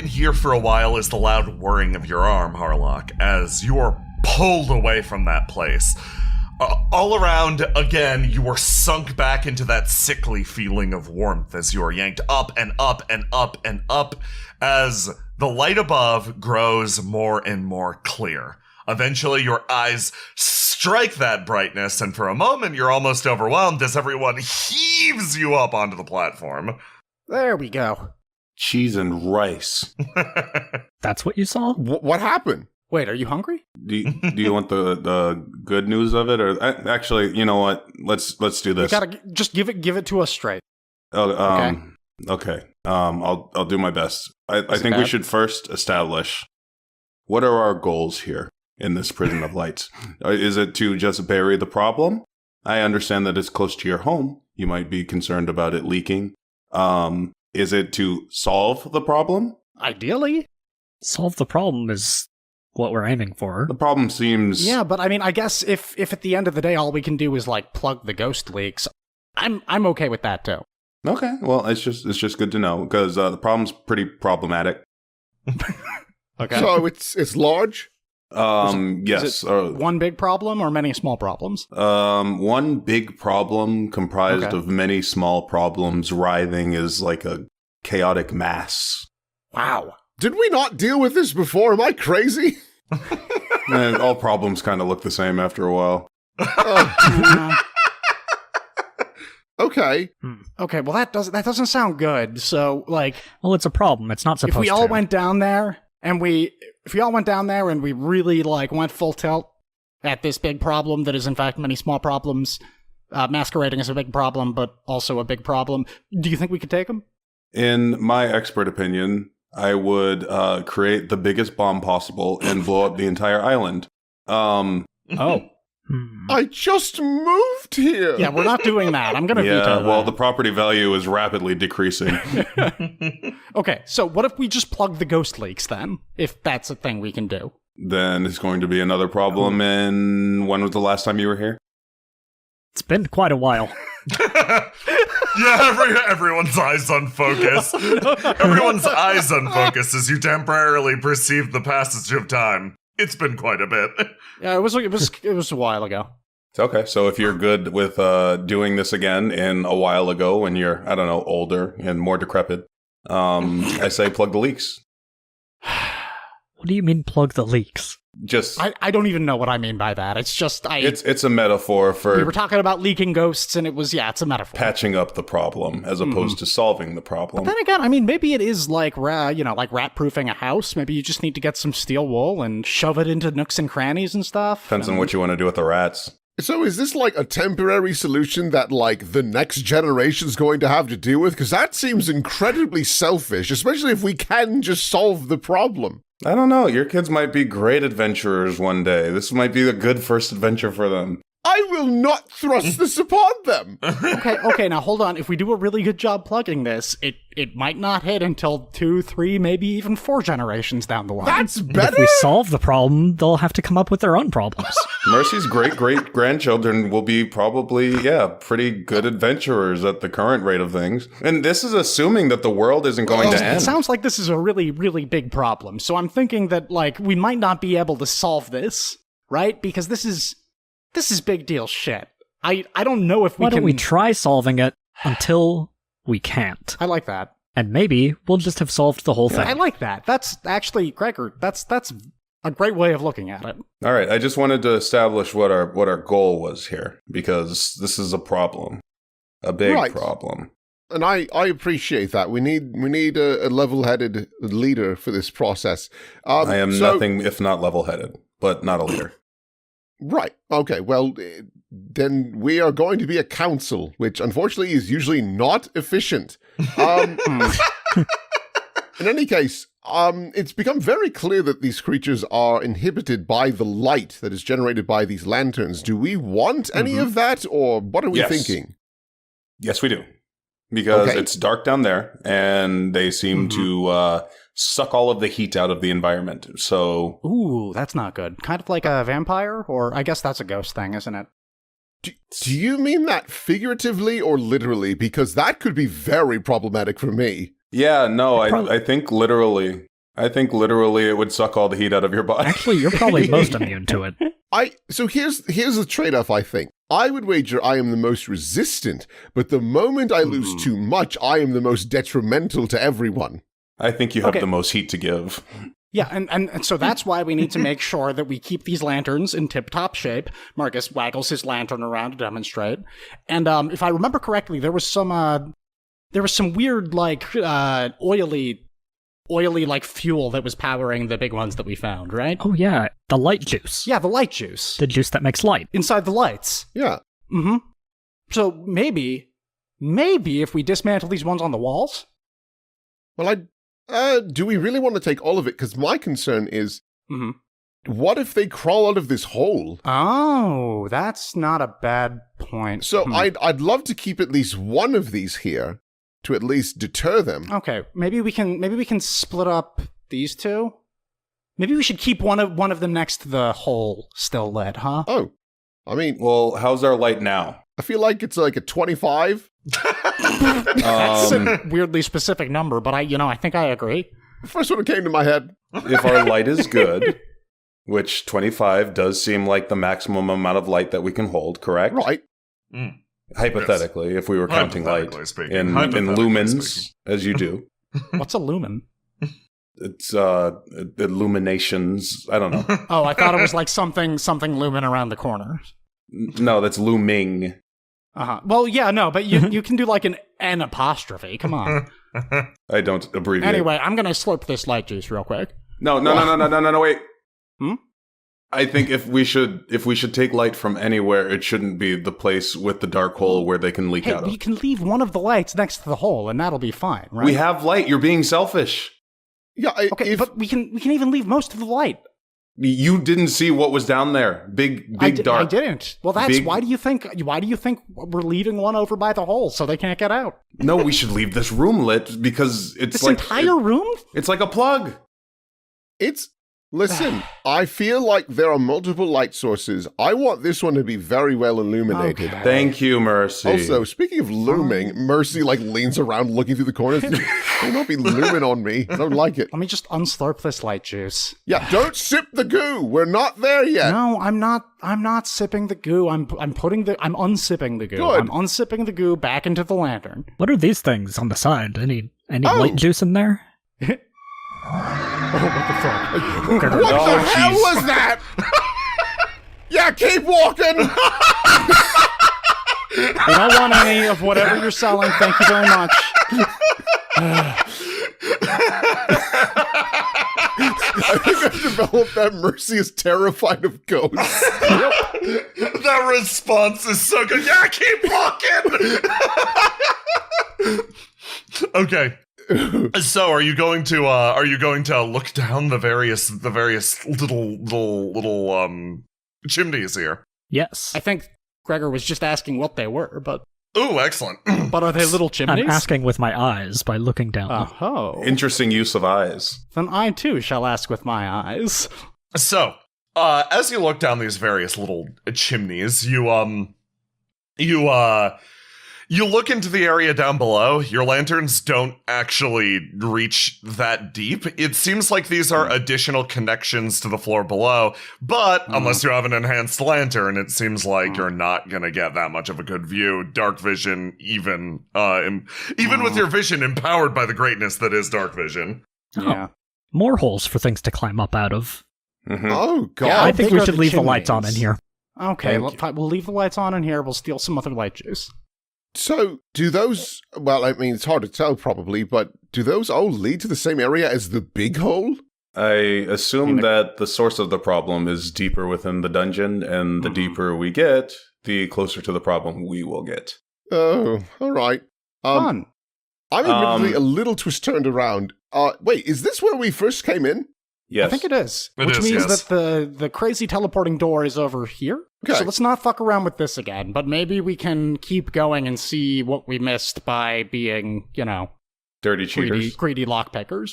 can hear for a while is the loud whirring of your arm, Harlock, as you are pulled away from that place. All around, again, you are sunk back into that sickly feeling of warmth as you are yanked up and up and up and up as the light above grows more and more clear. Eventually, your eyes strike that brightness, and for a moment, you're almost overwhelmed as everyone heaves you up onto the platform. There we go. Cheese and rice. That's what you saw? What happened? Wait, are you hungry? Do you want the good news of it, or actually, you know what? Let's do this. You gotta just give it to us straight. Okay. I'll do my best. I think we should first establish what are our goals here in this prison of lights. Is it to just bury the problem? I understand that it's close to your home. You might be concerned about it leaking. Is it to solve the problem? Ideally. Solve the problem is what we're aiming for. The problem seems... Yeah, but I mean, I guess if at the end of the day all we can do is like plug the ghost leaks, I'm okay with that too. Okay, well, it's just good to know because the problem's pretty problematic. Okay. So it's large? Yes. Is it one big problem or many small problems? One big problem comprised of many small problems writhing is like a chaotic mass. Wow. Did we not deal with this before? Am I crazy? And all problems kind of look the same after a while. Okay. Okay, well that doesn't sound good. So like, well, it's a problem. It's not supposed to. If we all went down there and we really like went full tilt at this big problem that is in fact many small problems, masquerading as a big problem, but also a big problem, do you think we could take them? In my expert opinion, I would create the biggest bomb possible and blow up the entire island. I just moved here. Yeah, we're not doing that. I'm going to veto that. Well, the property value is rapidly decreasing. Okay, so what if we just plug the ghost leaks then? If that's a thing we can do. Then it's going to be another problem. And when was the last time you were here? It's been quite a while. Yeah, everyone's eyes on focus. Everyone's eyes on focus as you temporarily perceive the passage of time. It's been quite a bit. Yeah, it was a while ago. Okay, so if you're good with doing this again in a while ago when you're, I don't know, older and more decrepit, I say plug the leaks. What do you mean plug the leaks? Just I don't even know what I mean by that. It's just it's a metaphor for we were talking about leaking ghosts, and it's a metaphor. Patching up the problem as opposed to solving the problem. But then again, I mean, maybe it is like like rat-proofing a house. Maybe you just need to get some steel wool and shove it into nooks and crannies and stuff. Depends on what you want to do with the rats. So is this like a temporary solution that like the next generation's going to have to deal with? Because that seems incredibly selfish, especially if we can just solve the problem. I don't know. Your kids might be great adventurers one day. This might be a good first adventure for them. I will not thrust this upon them. Okay, now hold on. If we do a really good job plugging this, it might not hit until 2, 3, maybe even 4 generations down the line. That's But better. if we solve the problem, they'll have to come up with their own problems. Mercy's great-great-grandchildren will be probably, pretty good adventurers at the current rate of things. And this is assuming that the world isn't going to end. It sounds like this is a really, really big problem. So I'm thinking that, like, we might not be able to solve this, right? Because this is big deal shit. I don't know if we Why can... don't we try solving it until we can't? I like that. And maybe we'll just have solved the whole thing. I like that. That's actually, Gregor, that's a great way of looking at it. All right, I just wanted to establish what our goal was here, because this is a problem. A big problem. And I appreciate that. We need a level-headed leader for this process. I am nothing if not level-headed, but not a leader. Right. Okay. Well, then we are going to be a council, which unfortunately is usually not efficient. In any case, it's become very clear that these creatures are inhibited by the light that is generated by these lanterns. Do we want any of that, or what are we thinking? Yes, we do. Because it's dark down there, and they seem to suck all of the heat out of the environment. So, ooh, that's not good. Kind of like a vampire, or I guess that's a ghost thing, isn't it? Do you mean that figuratively or literally? Because that could be very problematic for me. Yeah, no, I think literally. I think literally it would suck all the heat out of your body. Actually, you're probably most immune to it. So here's the trade-off, I think. I would wager I am the most resistant, but the moment I lose too much, I am the most detrimental to everyone. I think you have Okay. the most heat to give. Yeah, and so that's why we need to make sure that we keep these lanterns in tip-top shape. Marcus waggles his lantern around to demonstrate. And if I remember correctly, there was some weird, like, oily like fuel that was powering the big ones that we found, right? Oh yeah, the light juice. Yeah, the light juice. The juice that makes light. Inside the lights. Yeah. Mm-hmm. So maybe if we dismantle these ones on the walls? Well, do we really want to take all of it? Because my concern is, Mm-hmm. what if they crawl out of this hole? Oh, that's not a bad point. So I'd love to keep at least one of these here to at least deter them. Okay, maybe we can split up these two. Maybe we should keep one of them next to the hole still lit, huh? Oh, I mean, Well, how's our light now? I feel like it's like a 25. That's a weirdly specific number, but I think I agree. First one that came to my head. If our light is good, which 25 does seem like the maximum amount of light that we can hold, correct? Right. Hypothetically, if we were counting light Hypothetically speaking. in Hypothetically lumens, speaking. as you do. What's a lumen? It's illuminations. I don't know. Oh, I thought it was like something lumen around the corner. No, that's looming. Uh-huh. Well, yeah, no, but you can do like an N apostrophe. Come on. I don't abbreviate. Anyway, I'm gonna slurp this light juice real quick. No, wait. Hmm? I think if we should take light from anywhere, it shouldn't be the place with the dark hole where they can leak Hey, out we of. can leave one of the lights next to the hole, and that'll be fine, right? We have light. You're being selfish. Yeah. Okay, but we can even leave most of the light. You didn't see what was down there. Big dark. I didn't. Well, that's Big- why do you think we're leaving one over by the hole so they can't get out? No, we should leave this room lit because it's This like entire room? it's like a plug. Listen, I feel like there are multiple light sources. I want this one to be very well illuminated. Okay. Thank you, Mercy. Also, speaking of looming, Mercy like leans around looking through the corners. Do not be looming on me. I don't like it. Let me just unslurp this light juice. Yeah, don't sip the goo. We're not there yet. No, I'm not sipping the goo. I'm unsipping the goo. Good. I'm unsipping the goo back into the lantern. What are these things on the side? Any light juice in there? Oh, what the fuck? What the hell was that? Yeah, keep walking. We don't want any of whatever you're selling. Thank you very much. I think I've developed that Mercy is terrified of ghosts. That response is so good. Yeah, keep walking. Okay. So, are you going to look down the various little chimneys here? Yes. I think Gregor was just asking what they were, but Ooh, excellent. but are they little chimneys? I'm asking with my eyes by looking down them. Oh, Interesting use of eyes. then I too shall ask with my eyes. So, as you look down these various little chimneys, you look into the area down below. Your lanterns don't actually reach that deep. It seems like these are additional connections to the floor below, but unless you have an enhanced lantern, it seems like you're not going to get that much of a good view. Dark vision, even with your vision empowered by the greatness that is dark vision. Yeah. More holes for things to climb up out of. Mhm. Oh, God. Yeah, I think big we are should the leave the lights on in chimneys? here. Okay, Thank we'll leave the lights on in here. We'll steal some other light juice. So, do those, well, I mean, it's hard to tell probably, but do those all lead to the same area as the big hole? I assume that the source of the problem is deeper within the dungeon, and the deeper we get, the closer to the problem we will get. Oh, all right. Fun. I'm admittedly a little twist turned around. Wait, is this where we first came in? Yes. I think it is. It which is, means yes. that the crazy teleporting door is over here. Okay. So let's not fuck around with this again, but maybe we can keep going and see what we missed by being, Dirty cheaters. greedy lockpickers.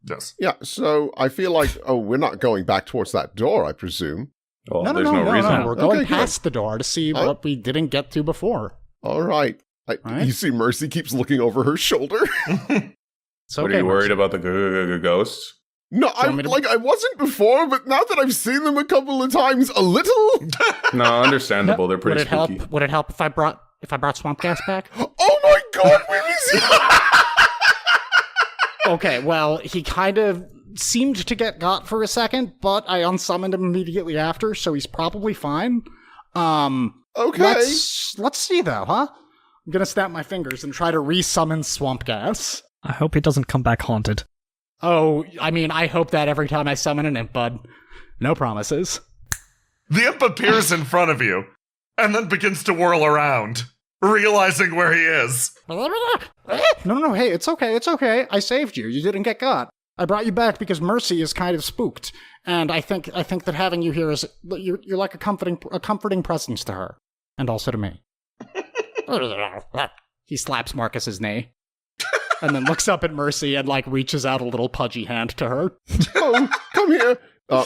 Yes. Yeah, so I feel like, we're not going back towards that door, I presume. Well, No, there's no reason. no. We're going Okay, good. past the door to see Oh. what we didn't get to before. All right. Right. You see Mercy keeps looking over her shoulder. It's What okay, are you worried Mercy. about the ghosts? No, I wasn't before, but now that I've seen them a couple of times, a little. No, understandable. They're pretty spooky. Would it help if I brought swamp gas back? Oh my god, where is he? Okay, well, he kind of seemed to get got for a second, but I unsummoned him immediately after, so he's probably fine. Okay. Let's see though, huh? I'm gonna snap my fingers and try to re-summon swamp gas. I hope he doesn't come back haunted. Oh, I mean, I hope that every time I summon an imp, bud. No promises. The imp appears in front of you, and then begins to whirl around, realizing where he is. No, hey, it's okay. I saved you. You didn't get got. I brought you back because Mercy is kind of spooked, and I think that having you here is you're like a comforting presence to her, and also to me. He slaps Marcus's knee, and then looks up at Mercy and like reaches out a little pudgy hand to her. Oh, come here.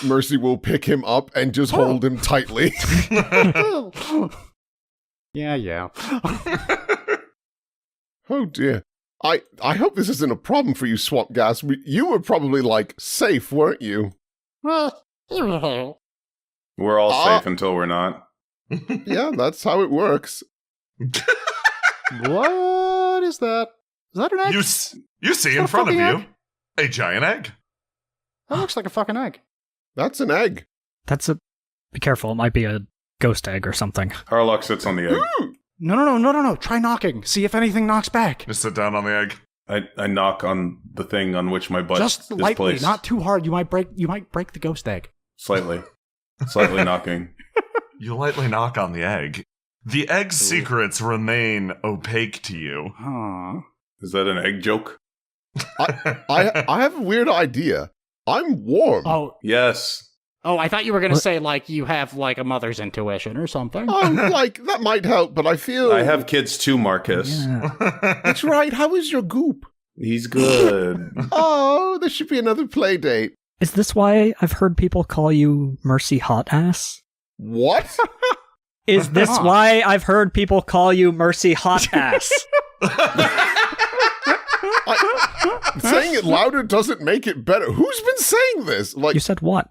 Mercy will pick him up and just hold him tightly. Yeah. Oh dear. I hope this isn't a problem for you, Swamp Gas. You were probably, like, safe, weren't you? We're all safe until we're not. Yeah, that's how it works. What is that? Is that an egg? You see in front of you egg? a giant egg. That looks like a fucking egg. That's an egg. Be careful, it might be a ghost egg or something. Harlock sits on the egg. No. Try knocking. See if anything knocks back. Just sit down on the egg. I knock on the thing on which my butt Just is lightly, placed. not too hard. You might break the ghost egg. Slightly knocking. You lightly knock on the egg. The egg's secrets remain opaque to you. Huh. Is that an egg joke? I have a weird idea. I'm warm. Yes. Oh, I thought you were going to say, like, you have, like, a mother's intuition or something. Like, that might help, but I feel... I have kids too, Marcus. Yeah. That's right. How is your goop? He's good. Oh, there should be another play date. Is this why I've heard people call you Mercy Hot Ass? What? Is this why I've heard people call you Mercy Hot Ass? Saying it louder doesn't make it better. Who's been saying this? Like, You said what?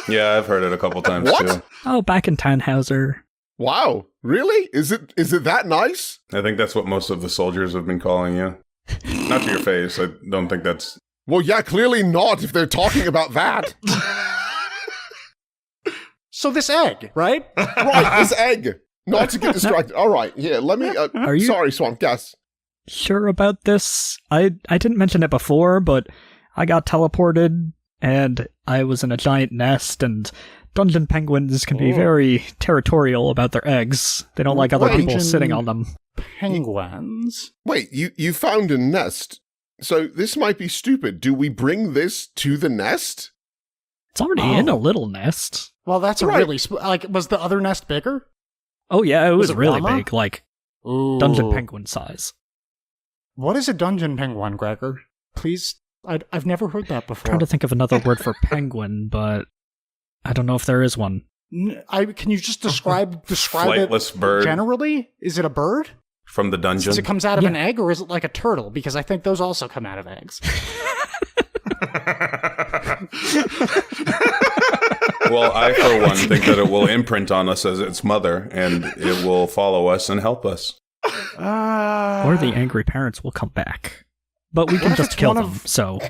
Yeah, I've heard it a couple times What? too. Oh, back in Tannhauser. wow, really? Is it that nice? I think that's what most of the soldiers have been calling you. Not to your face. I don't think that's... Well, yeah, clearly not if they're talking about that. So this egg, right? Right, this egg. Not to get distracted. All right, yeah, let me... Are you- Sorry, Swamp Gas. Sure about this? I didn't mention it before, but I got teleported, and I was in a giant nest, and dungeon penguins can be very territorial about their eggs. They don't like other people Dungeon sitting on them. Penguins? Wait, you found a nest. So this might be stupid. Do we bring this to the nest? It's already in a little nest. Well, that's a Right. really... was the other nest bigger? Oh yeah, it was it really warmer? big, like Ooh. dungeon penguin size. What is a dungeon penguin, Gregor? Please, I've never heard that before. Trying to think of another word for penguin, but I don't know if there is one. Can you just describe Flightless it bird. generally? Is it a bird? From the dungeon. Since it comes out of an egg, or is it like a turtle? Because I think those also come out of eggs. Well, I, for one, think that it will imprint on us as its mother, and it will follow us and help us. Or the angry parents will come back. But we can if just it's kill one them, of- so...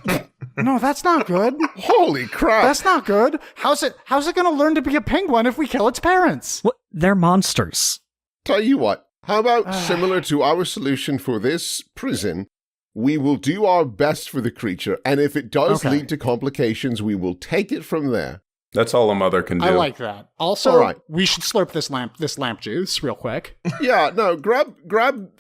No, that's not good. Holy crap. That's not good. How's it going to learn to be a penguin if we kill its parents? What? They're monsters. Tell you what, how about similar to our solution for this prison, we will do our best for the creature, and if it does Okay. lead to complications, we will take it from there. That's all a mother can do. I like that. Also, All right. we should slurp this lamp juice real quick. Yeah, no, grab,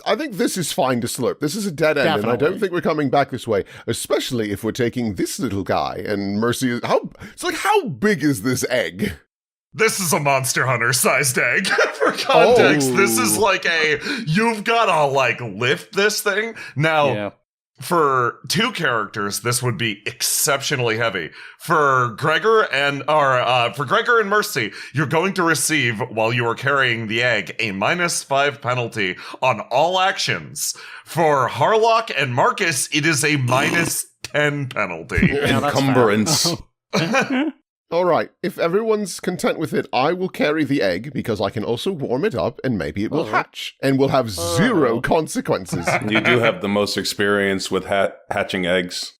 I think this is fine to slurp. This is a dead end, and I Definitely. don't think we're coming back this way, especially if we're taking this little guy, and Mercy is, how big is this egg? This is a Monster Hunter sized egg. For context, this is like you've gotta like lift this thing. Now, for two characters, this would be exceptionally heavy. For Gregor and Mercy, you're going to receive, while you are carrying the egg, a -5 penalty on all actions. For Harlock and Marcus, it is a -10 10 penalty. Yeah, that's fair. Encumbrance. All right, if everyone's content with it, I will carry the egg because I can also warm it up and maybe it will hatch and will have zero consequences. You do have the most experience with hatching eggs.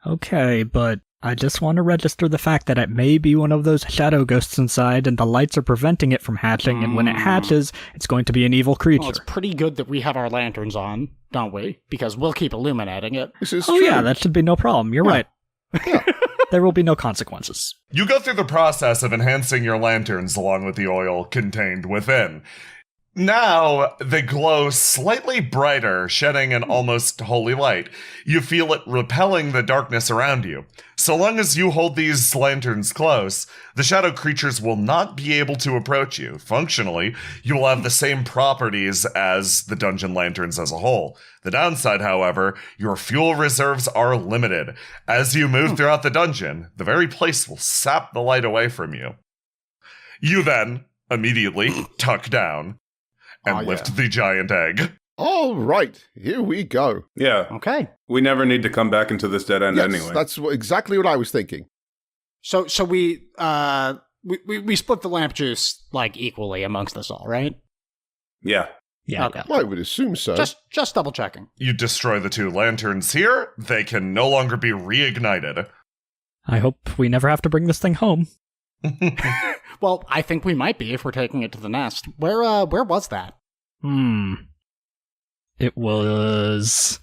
Okay, but I just want to register the fact that it may be one of those shadow ghosts inside, and the lights are preventing it from hatching, and when it hatches, it's going to be an evil creature. Well, it's pretty good that we have our lanterns on, don't we? Because we'll keep illuminating it. This is Oh true. yeah, that should be no problem. You're right. Yeah. There will be no consequences. You go through the process of enhancing your lanterns along with the oil contained within. Now, they glow slightly brighter, shedding an almost holy light. You feel it repelling the darkness around you. So long as you hold these lanterns close, the shadow creatures will not be able to approach you. Functionally, you will have the same properties as the dungeon lanterns as a whole. The downside, however, your fuel reserves are limited. As you move throughout the dungeon, the very place will sap the light away from you. You then immediately tuck down and lift the giant egg. All right, here we go. Yeah. Okay. We never need to come back into this dead end Yes, anyway. that's exactly what I was thinking. So we split the lamp juice like equally amongst us all, right? Yeah. Yeah. Okay. I would assume so. Just double checking. You destroy the 2 lanterns here. They can no longer be reignited. I hope we never have to bring this thing home. Well, I think we might be if we're taking it to the nest. Where was that? It was...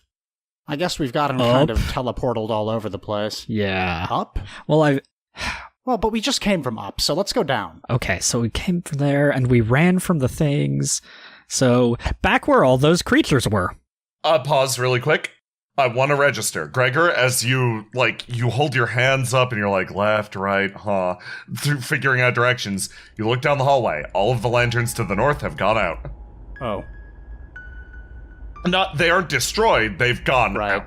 I guess we've gotten Up. kind of teleported all over the place. Yeah. Up? Well, Well, but we just came from up, so let's go down. Okay, so we came from there, and we ran from the things. So, back where all those creatures were. Pause really quick. I want to register. Gregor, as you hold your hands up and you're like, left, right, through figuring out directions, you look down the hallway. All of the lanterns to the north have gone out. Oh. They aren't destroyed, they've gone Right. out.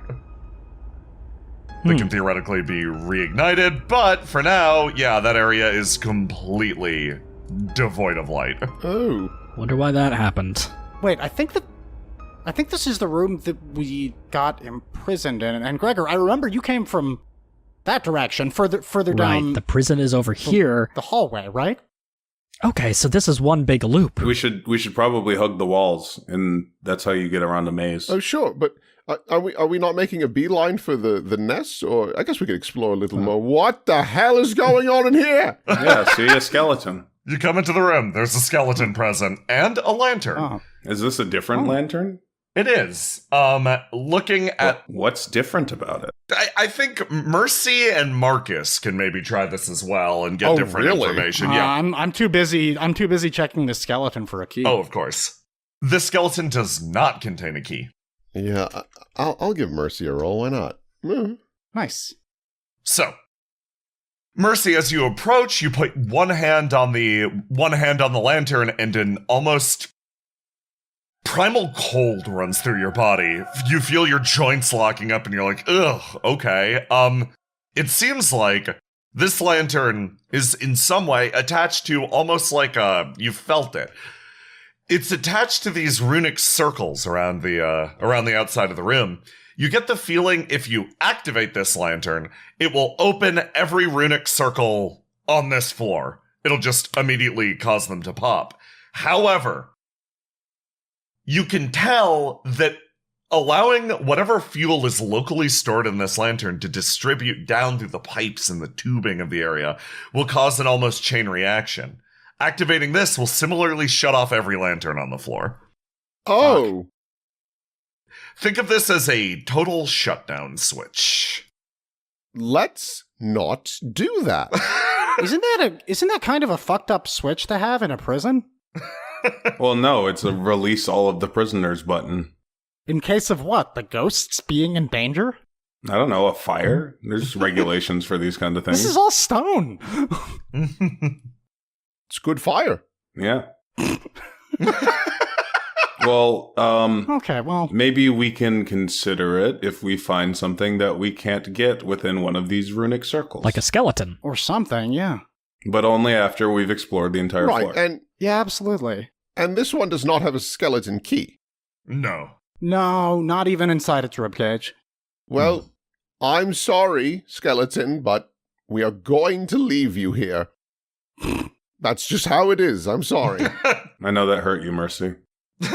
They can theoretically be reignited, but for now, yeah, that area is completely devoid of light. Oh. Wonder why that happened. Wait, I think this is the room that we got imprisoned in. And Gregor, I remember you came from that direction, further down Right, the prison is over here. the hallway, right? Okay, so this is one big loop. We should probably hug the walls, and that's how you get around the maze. Oh, sure, but are we not making a beeline for the nest? Or I guess we could explore a little more. What the hell is going on in here? Yeah, see a skeleton. You come into the room, there's a skeleton present, and a lantern. Oh. Is this a different lantern? It is. Looking at... What's different about it? I think Mercy and Marcus can maybe try this as well and get different really? information. Yeah. I'm too busy checking the skeleton for a key. Oh, of course. This skeleton does not contain a key. Yeah, I'll give Mercy a roll. Why not? Nice. So, Mercy, as you approach, you put one hand on the lantern, and an almost primal cold runs through your body. You feel your joints locking up, and you're like, ugh, okay. It seems like this lantern is in some way attached to almost like you felt it. It's attached to these runic circles around the outside of the room. You get the feeling if you activate this lantern, it will open every runic circle on this floor. It'll just immediately cause them to pop. However, you can tell that allowing whatever fuel is locally stored in this lantern to distribute down through the pipes and the tubing of the area will cause an almost chain reaction. Activating this will similarly shut off every lantern on the floor. Oh. Think of this as a total shutdown switch. Let's not do that. Isn't that kind of a fucked up switch to have in a prison? Well, no, it's a release all of the prisoners button. In case of what? The ghosts being in danger? I don't know, a fire? There's regulations for these kind of things. This is all stone. It's good fire. Yeah. Well, Okay, well, maybe we can consider it if we find something that we can't get within one of these runic circles. Like a skeleton. or something, yeah. But only after we've explored the entire Right, floor. Yeah, absolutely. and this one does not have a skeleton key. No. No, not even inside its ribcage. Well, I'm sorry, Skeleton, but we are going to leave you here. That's just how it is. I'm sorry. I know that hurt you, Mercy. He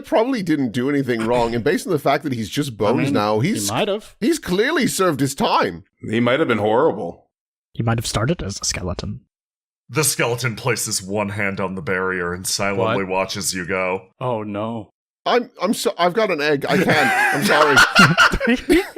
probably didn't do anything wrong. And based on the fact that he's just bones now, he might have. He's clearly served his time. He might have been horrible. He might have started as a skeleton. The skeleton places one hand on the barrier and silently What? watches you go. Oh no. I've got an egg. I can't. I'm sorry.